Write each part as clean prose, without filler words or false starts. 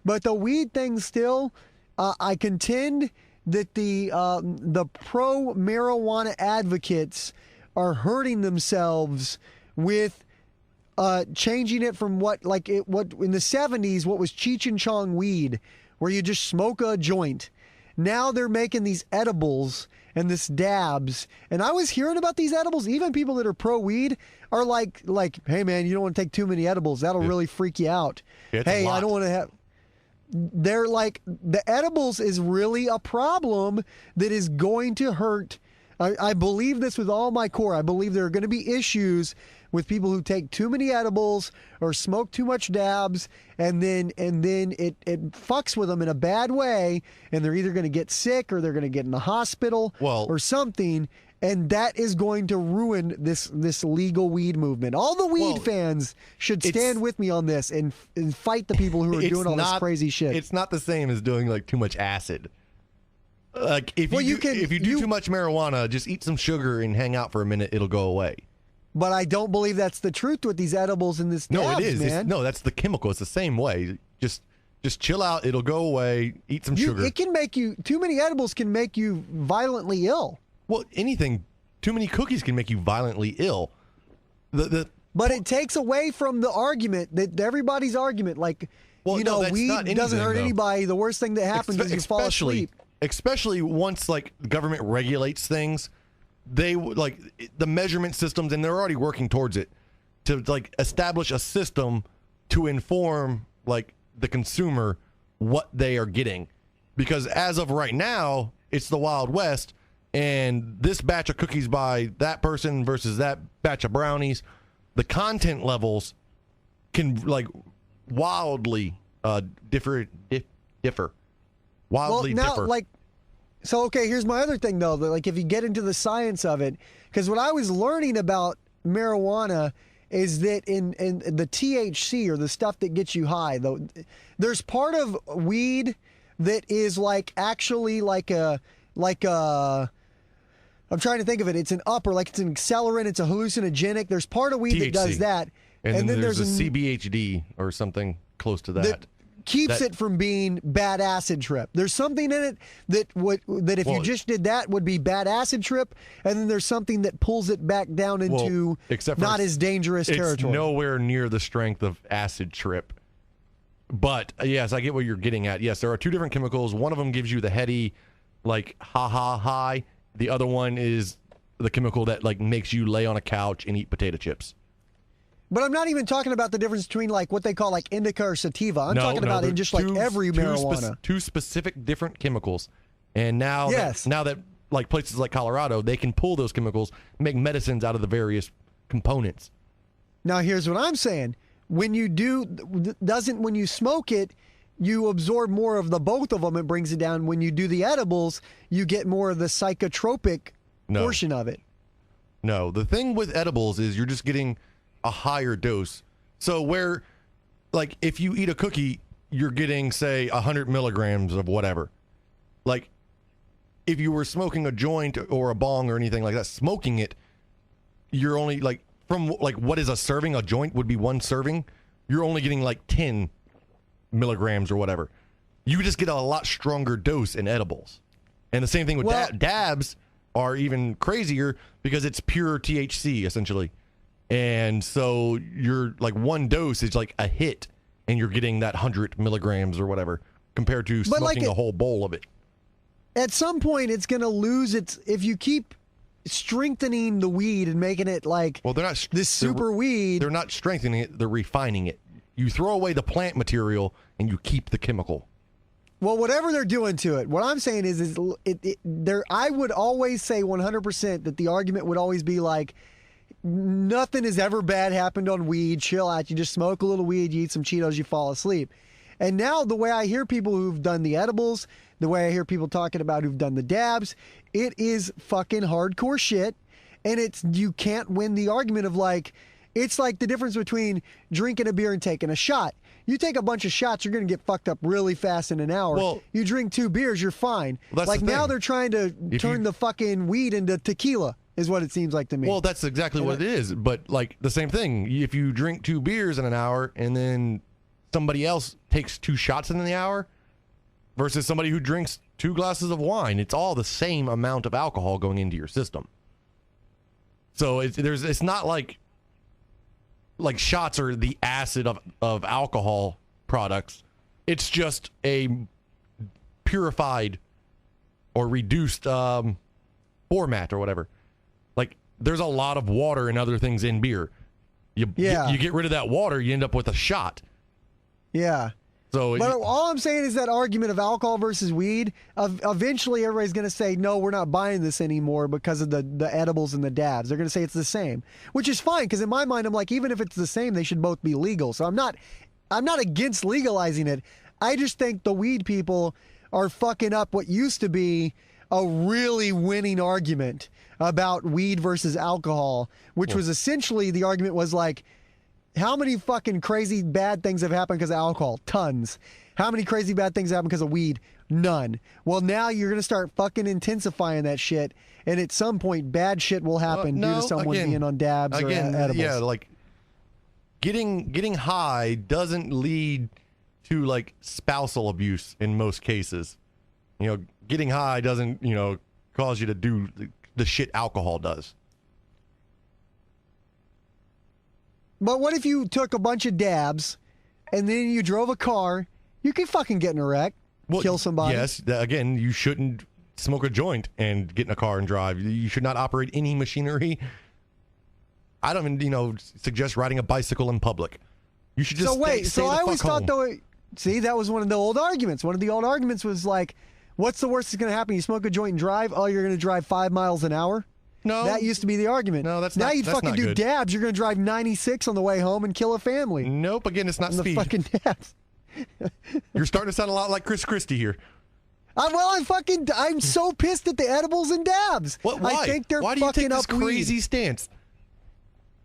But the weed thing still, I contend that the pro marijuana advocates are hurting themselves with changing it from what in the 70s, what was Cheech and Chong weed, where you just smoke a joint. Now they're making these edibles and this dabs. And I was hearing about these edibles. Even people that are pro weed are like, hey man, you don't want to take too many edibles. That'll really freak you out. Hey, I don't want to have. They're like, the edibles is really a problem that is going to hurt. I believe this with all my core. I believe there are going to be issues with people who take too many edibles or smoke too much dabs, and then it fucks with them in a bad way, and they're either going to get sick or they're going to get in the hospital or something, and that is going to ruin this legal weed movement. All the weed fans should stand with me on this and fight the people who are doing all this crazy shit. It's not the same as doing like too much acid. Like if you do too much marijuana, just eat some sugar and hang out for a minute, it'll go away. But I don't believe that's the truth with these edibles and this dabs, no, it is. Man. That's the chemical. It's the same way. Just chill out. It'll go away. Eat some sugar. It can make you, too many edibles can make you violently ill. Well, anything, too many cookies can make you violently ill. But it takes away from the argument, that everybody's argument, like, weed doesn't hurt anybody. The worst thing that happens is you fall asleep. Especially once like the government regulates things, they like the measurement systems, and they're already working towards it to like establish a system to inform like the consumer what they are getting, because as of right now it's the Wild West, and this batch of cookies by that person versus that batch of brownies, the content levels can like wildly differ. Wildly differ. So okay, here's my other thing though. Like, if you get into the science of it, because what I was learning about marijuana is that in the THC, or the stuff that gets you high, though, there's part of weed that is like actually like a I'm trying to think of it. It's an upper, like it's an accelerant. It's a hallucinogenic. There's part of weed THC. that does that, and then there's a CBHD or something close to that. Keeps it from being bad acid trip. There's something in it that if you just did that would be bad acid trip, and then there's something that pulls it back down into not as dangerous territory. It's nowhere near the strength of acid trip. But yes, I get what you're getting at. Yes, there are two different chemicals. One of them gives you the heady, like high. The other one is the chemical that like makes you lay on a couch and eat potato chips. But I'm not even talking about the difference between like what they call like indica or sativa. I'm talking about in just like every marijuana. Two specific different chemicals. And now that like places like Colorado, they can pull those chemicals, make medicines out of the various components. Now here's what I'm saying. When you when you smoke it, you absorb more of the both of them. It brings it down. When you do the edibles, you get more of the psychotropic portion of it. No, the thing with edibles is you're just getting a higher dose. So where, like, if you eat a cookie, you're getting, say, 100 milligrams of whatever. Like, if you were smoking a joint or a bong or anything like that, smoking it, you're only, like, from, like, what is a serving? A joint would be one serving. You're only getting, like, 10 milligrams or whatever. You just get a lot stronger dose in edibles. And the same thing with dabs are even crazier because it's pure THC, essentially. And so you're like one dose is like a hit, and you're getting that 100 milligrams or whatever compared to smoking a whole bowl of it. At some point, it's going to lose its. If you keep strengthening the weed and making it like they're not this super weed. They're not strengthening it. They're refining it. You throw away the plant material and you keep the chemical. Well, whatever they're doing to it, what I'm saying is I would always say 100% that the argument would always be like, nothing has ever bad happened on weed. Chill out. You just smoke a little weed, you eat some Cheetos, you fall asleep. And now the way I hear people who've done the edibles, the way I hear people talking about who've done the dabs, it is fucking hardcore shit. And you can't win the argument of like, it's like the difference between drinking a beer and taking a shot. You take a bunch of shots, you're going to get fucked up really fast in an hour. Well, you drink 2 beers, you're fine. Well, like now they're trying to turn the fucking weed into tequila. Is what it seems like to me. Well, that's exactly what it is. But like the same thing. If you drink 2 beers in an hour and then somebody else takes 2 shots in the hour versus somebody who drinks 2 glasses of wine. It's all the same amount of alcohol going into your system. So it's not like shots are the acid of alcohol products. It's just a purified or reduced format or whatever. Like, there's a lot of water and other things in beer. You get rid of that water, you end up with a shot. Yeah. So, but all I'm saying is that argument of alcohol versus weed, eventually everybody's going to say, no, we're not buying this anymore because of the edibles and the dabs. They're going to say it's the same, which is fine, because in my mind, I'm like, even if it's the same, they should both be legal. So I'm not against legalizing it. I just think the weed people are fucking up what used to be a really winning argument about weed versus alcohol, which was essentially, the argument was like, how many fucking crazy bad things have happened because of alcohol? Tons. How many crazy bad things have happened because of weed? None. Well, now you're going to start fucking intensifying that shit, and at some point, bad shit will happen due to someone being on dabs or edibles. Yeah, like, getting high doesn't lead to, like, spousal abuse in most cases. You know, getting high doesn't, cause you to do the shit alcohol does. But what if you took a bunch of dabs and then you drove a car? You could fucking get in a wreck, kill somebody. Yes, again, you shouldn't smoke a joint and get in a car and drive. You should not operate any machinery. I don't even, suggest riding a bicycle in public. You should just stay I always thought, home. though, see, that was one of the old arguments. One of the old arguments was like, what's the worst that's going to happen? You smoke a joint and drive? Oh, you're going to drive 5 miles an hour? No. That used to be the argument. No, that's now not. You'd that's fucking not do good. dabs. You're going to drive 96 on the way home and kill a family. Nope. Again, it's not on speed. The fucking dabs. You're starting to sound a lot like Chris Christie here. I'm so pissed at the edibles and dabs. What? Why? I think they're Why do you fucking take this up crazy weed. stance?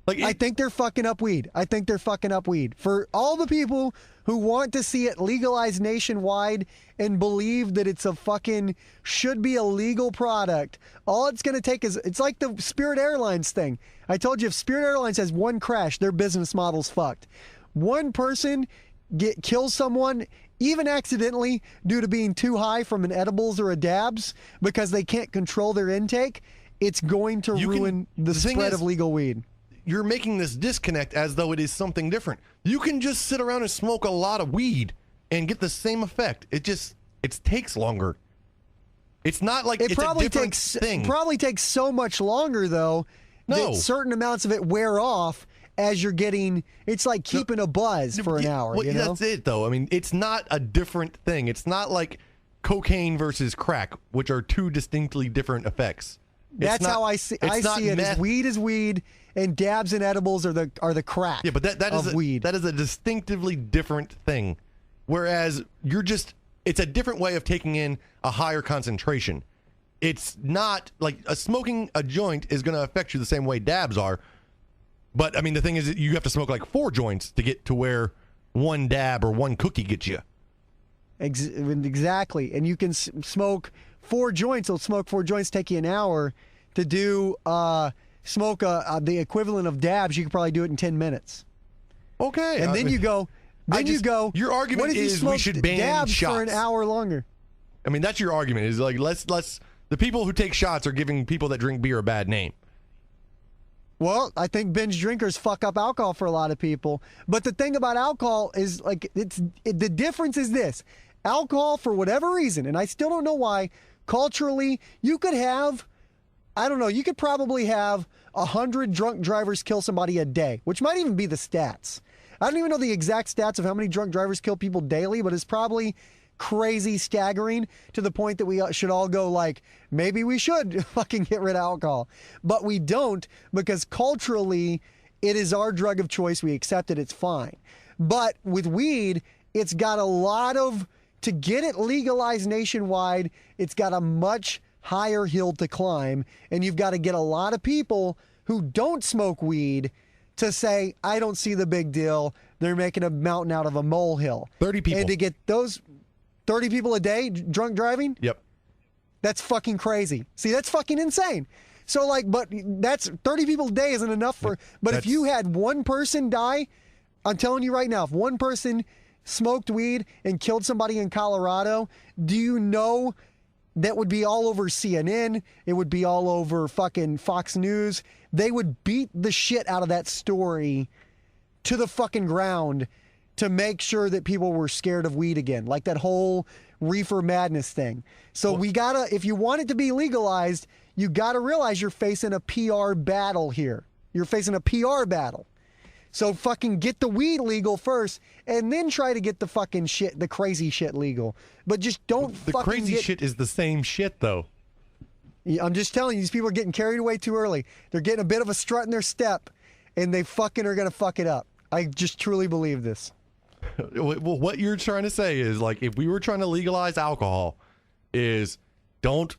Like, I think they're fucking up weed. I think they're fucking up weed. For all the people who want to see it legalized nationwide and believe that it's a fucking, should be a legal product, all it's going to take is, it's like the Spirit Airlines thing. I told you, if Spirit Airlines has one crash, their business model's fucked. One person kills someone, even accidentally, due to being too high from an edibles or a dabs, because they can't control their intake, it's going to ruin the spread of legal weed. You're making this disconnect as though it is something different. You can just sit around and smoke a lot of weed and get the same effect. It takes longer. It's not like it's a different thing. It probably takes so much longer, though, that certain amounts of it wear off as you're getting, it's like keeping a buzz for an hour. Well, that's it, though. I mean, it's not a different thing. It's not like cocaine versus crack, which are 2 distinctly different effects. That's how I see it. As weed is weed, and dabs and edibles are the crack. Yeah, but that is weed. That is a distinctively different thing. Whereas it's a different way of taking in a higher concentration. It's not like smoking a joint is going to affect you the same way dabs are. But I mean, the thing is that you have to smoke like 4 joints to get to where 1 dab or 1 cookie gets you. Exactly. And you can smoke 4 joints. It'll smoke 4 joints, take you an hour to do smoke the equivalent of dabs. You could probably do it in 10 minutes. Okay. And then you go. Your argument is we should ban dabs shots for an hour longer. I mean, that's your argument. Is like let's the people who take shots are giving people that drink beer a bad name. Well, I think binge drinkers fuck up alcohol for a lot of people. But the thing about alcohol is, like, the difference is this. Alcohol, for whatever reason, and I still don't know why, culturally, you could have, I don't know, you could probably have 100 drunk drivers kill somebody a day, which might even be the stats. I don't even know the exact stats of how many drunk drivers kill people daily, but it's probably crazy, staggering, to the point that we should all go like, maybe we should fucking get rid of alcohol. But we don't, because culturally, it is our drug of choice. We accept it. It's fine. But with weed, it's got a lot of, to get it legalized nationwide, it's got a much higher hill to climb. And you've got to get a lot of people who don't smoke weed to say, I don't see the big deal. They're making a mountain out of a molehill. 30 people. And to get those 30 people a day drunk driving? Yep. That's fucking crazy. See, that's fucking insane. So, like, but that's 30 people a day isn't enough for, but if you had one person die, I'm telling you right now, if one person smoked weed and killed somebody in Colorado, do you know that would be all over CNN? It would be all over fucking Fox News. They would beat the shit out of that story to the fucking ground to make sure that people were scared of weed again, like that whole reefer madness thing. So we gotta, if you want it to be legalized, you gotta realize you're facing a PR battle here. You're facing a PR battle. So fucking get the weed legal first, and then try to get the fucking shit, the crazy shit legal. But just don't The fucking crazy shit is the same shit, though. I'm just telling you, these people are getting carried away too early. They're getting a bit of a strut in their step, and they fucking are gonna fuck it up. I just truly believe this. Well, what you're trying to say is, like, if we were trying to legalize alcohol, is don't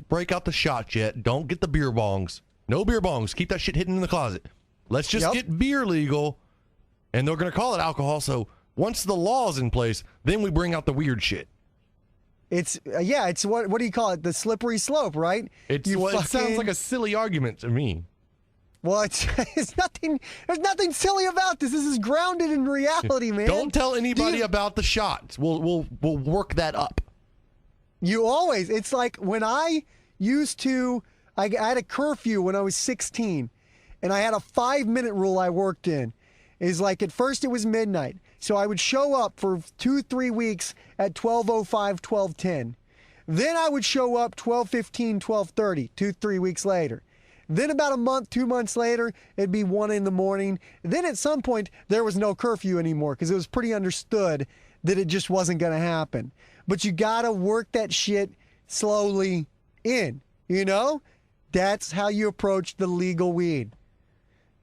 break out the shots yet. Don't get the beer bongs. No beer bongs. Keep that shit hidden in the closet. Let's just get beer legal, and they're going to call it alcohol. So once the law's in place, then we bring out the weird shit. It's it's what do you call it? The slippery slope, right? It sounds like a silly argument to me. Well, it's nothing. There's nothing silly about this. This is grounded in reality, man. Don't tell anybody about the shots. We'll work that up. You always. It's like when I used to. I had a curfew when I was 16, and I had a 5-minute rule I worked in. Is like at first it was midnight, so I would show up for 2-3 weeks at 12:05, 12:10. Then I would show up 12:15, 12:30, 2-3 weeks later. Then about a month, 2 months later, it'd be 1 in the morning. Then at some point, there was no curfew anymore because it was pretty understood that it just wasn't going to happen. But you got to work that shit slowly in, you know? That's how you approach the legal weed.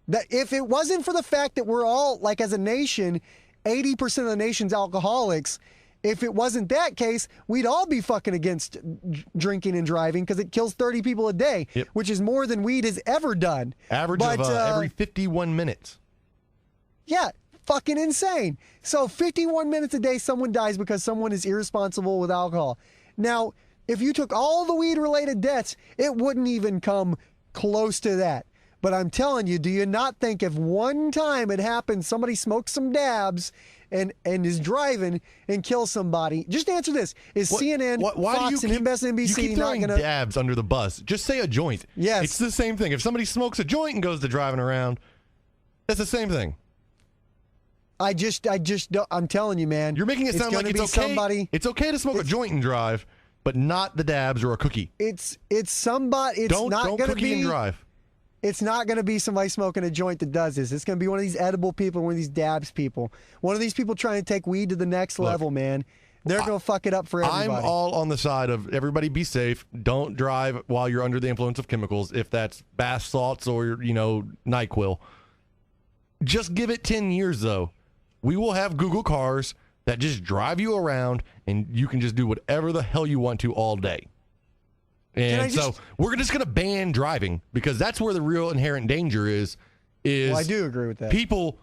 That if it wasn't for the fact that we're all, like as a nation, 80% of the nation's alcoholics, if it wasn't that case, we'd all be fucking against drinking and driving because it kills 30 people a day, which is more than weed has ever done. Average of every 51 minutes. Yeah, fucking insane. So 51 minutes a day, someone dies because someone is irresponsible with alcohol. Now, if you took all the weed-related deaths, it wouldn't even come close to that. But I'm telling you, do you not think if one time it happens, somebody smokes some dabs and is driving and kills somebody? Just answer this: is CNN, Fox, and MSNBC you keep throwing not going to dabs under the bus? Just say a joint. Yes, it's the same thing. If somebody smokes a joint and goes to driving around, that's the same thing. I just don't. I'm telling you, man. You're making it sound like it's okay. It's okay to smoke a joint and drive, but not the dabs or a cookie. It's somebody. It's not going to be. Don't cookie and drive. It's not going to be somebody smoking a joint that does this. It's going to be one of these edible people, one of these dabs people. One of these people trying to take weed to the next level, man. They're going to fuck it up for everybody. I'm all on the side of everybody be safe. Don't drive while you're under the influence of chemicals, if that's bath salts or, NyQuil. Just give it 10 years, though. We will have Google cars that just drive you around, and you can just do whatever the hell you want to all day. And so we're just going to ban driving because that's where the real inherent danger is. Well, I do agree with that. People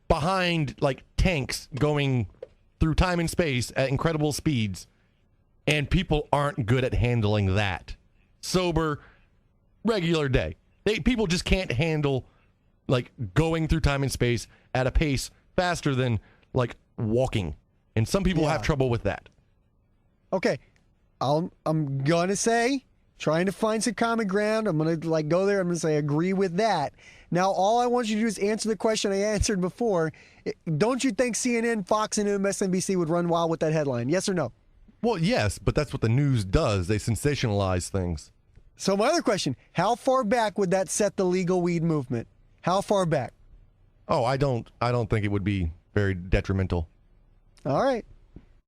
behind like tanks going through time and space at incredible speeds, and people aren't good at handling that. Sober, regular day. People just can't handle like going through time and space at a pace faster than like walking. And some people have trouble with that. Okay. I'm going to say, trying to find some common ground. I'm going to go there. I'm going to say agree with that. Now, all I want you to do is answer the question I answered before. Don't you think CNN, Fox, and MSNBC would run wild with that headline? Yes or no? Well, yes, but that's what the news does. They sensationalize things. So my other question, how far back would that set the legal weed movement? How far back? Oh, I don't think it would be very detrimental. All right.